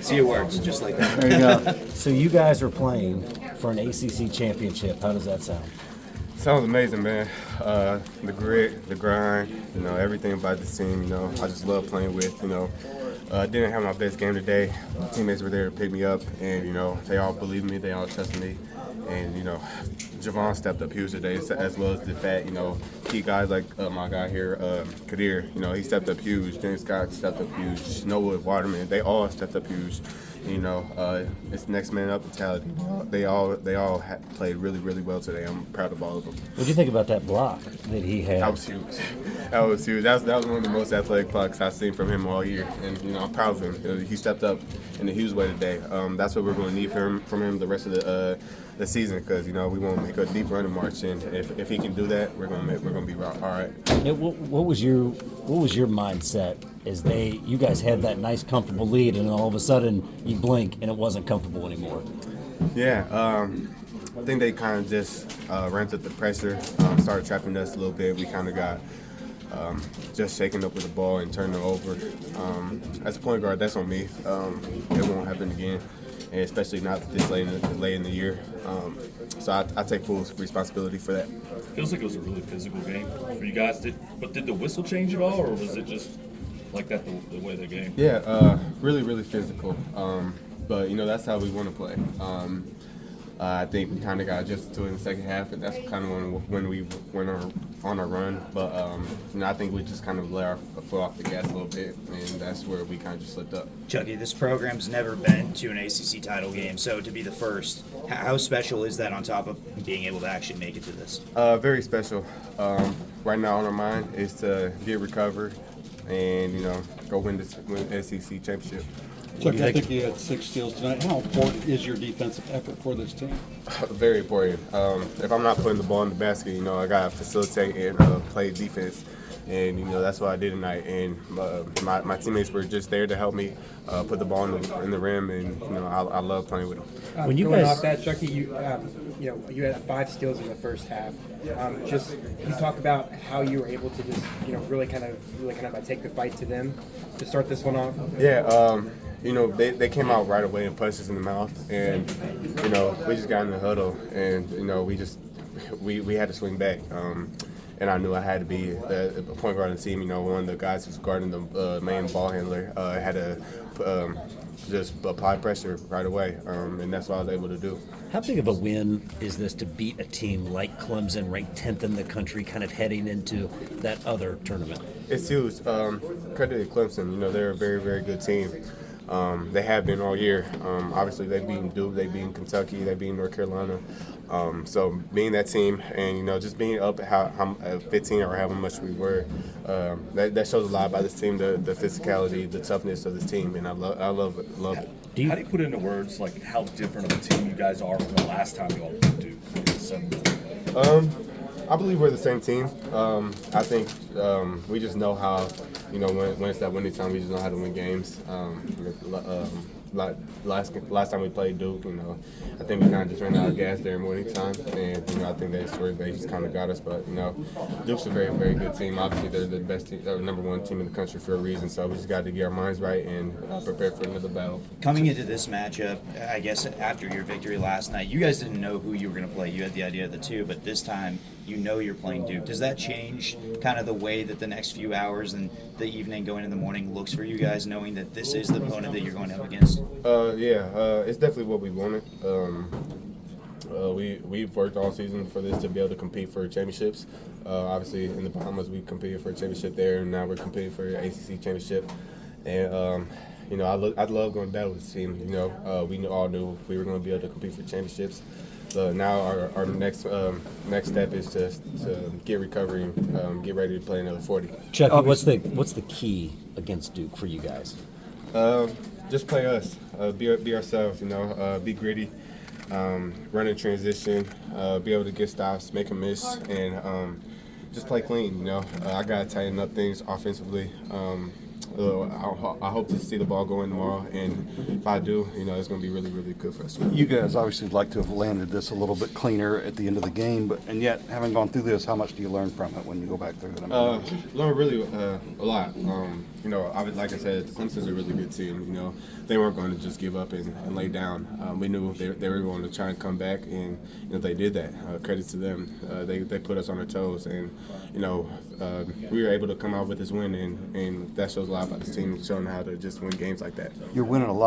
See your words, just like that. There you go. So you guys are playing for an ACC championship. How does that sound? Sounds amazing, man. The grit, the grind, everything about this team, I just love playing with, didn't have my best game today. My teammates were there to pick me up, and, they all believe in me, they all trust me. And, Javon stepped up huge today, as well as the fact, key guys like my guy here, Kadir, he stepped up huge. James Scott stepped up huge. Snowwood, Waterman, they all stepped up huge. It's next man up mentality. They all played really, really well today. I'm proud of all of them. What do you think about that block that he had? That was huge. That was huge. That was one of the most athletic blocks I've seen from him all year. And, I'm proud of him. He stepped up in a huge way today. That's what we're going to need from him the rest of the season, because, we want to make a deep running march. And if he can do that, we're going to be all right. Yeah, what was your mindset as you guys had that nice comfortable lead, and all of a sudden you blink and it wasn't comfortable anymore? Yeah, I think they kind of just ramped up the pressure, started trapping us a little bit. We kind of got just shaken up with the ball and turned it over. As a point guard, that's on me. It won't happen again, and especially not this late in the year. So I take full responsibility for that. Feels like it was a really physical game for you guys. Did the whistle change at all, or was it just like that the way of the game? Yeah, really, really physical. But that's how we want to play. I think we kind of got adjusted to it in the second half, and that's kind of when we went on our run. But I think we just kind of let our foot off the gas a little bit, and that's where we kind of just slipped up. Chucky, this program's never been to an ACC title game, so to be the first, how special is that on top of being able to actually make it to this? Very special. Right now on our mind is to get recovered and go win the SEC championship. Chuck, I think you had 6 steals tonight. How important is your defensive effort for this team? Very important. If I'm not putting the ball in the basket, I got to facilitate and play defense. And, that's what I did tonight. And my teammates were just there to help me put the ball in the rim, and, I love playing with them. When you guys off that, Chucky, you had 5 steals in the first half. Just can you talk about how you were able to just really kind of take the fight to them to start this one off? Yeah. They came out right away and punched us in the mouth, and we just got in the huddle, and we had to swing back. And I knew I had to be a point guard on the team. One of the guys who's guarding the main ball handler had to just apply pressure right away, and that's what I was able to do. How big of a win is this to beat a team like Clemson, ranked 10th in the country, kind of heading into that other tournament? It's huge. Credit to Clemson. They're a very, very good team. They have been all year. Obviously, they've beaten Duke, they've beaten Kentucky, they've beaten North Carolina. So being that team and, just being up at how 15 or however much we were, that shows a lot about this team, the physicality, the toughness of this team, and I love it. How do you put into words like how different of a team you guys are from the last time you all played Duke? I believe we're the same team. I think we just know how, when it's that winning time, we just know how to win games. Last time we played Duke, I think we kind of just ran out of gas there in winning time, and I think that's where they just kind of got us. But Duke's a very, very good team. Obviously, they're the best team, number 1 team in the country for a reason. So we just got to get our minds right and prepare for another battle. Coming into this matchup, I guess after your victory last night, you guys didn't know who you were going to play. You had the idea of the 2, but this time you're playing Duke. Does that change kind of the way that the next few hours and the evening going in the morning looks for you guys, knowing that this is the opponent that you're going up against? It's definitely what we wanted. We've worked all season for this to be able to compete for championships. Obviously, in the Bahamas, we competed for a championship there, and now we're competing for an ACC championship. And I'd love going to battle with this team. We all knew we were going to be able to compete for championships. So now our next step is to get recovery and get ready to play another 40. Chucky, what's the key against Duke for you guys? Just play us. Be ourselves. Be gritty. Run in transition. Be able to get stops, make a miss, and just play clean. I gotta tighten up things offensively. I hope to see the ball go in tomorrow, and if I do, it's going to be really, really good for us. You guys obviously like to have landed this a little bit cleaner at the end of the game, and yet, having gone through this, how much do you learn from it when you go back through it? Learn really a lot. you know, like I said, Clemson's a really good team. You know, they weren't going to just give up and lay down. We knew they were going to try and come back, and you know, they did that. Credit to them. They put us on our toes, and you know, we were able to come out with this win, and that shows a lot about this team, showing how to just win games like that. You're winning a lot.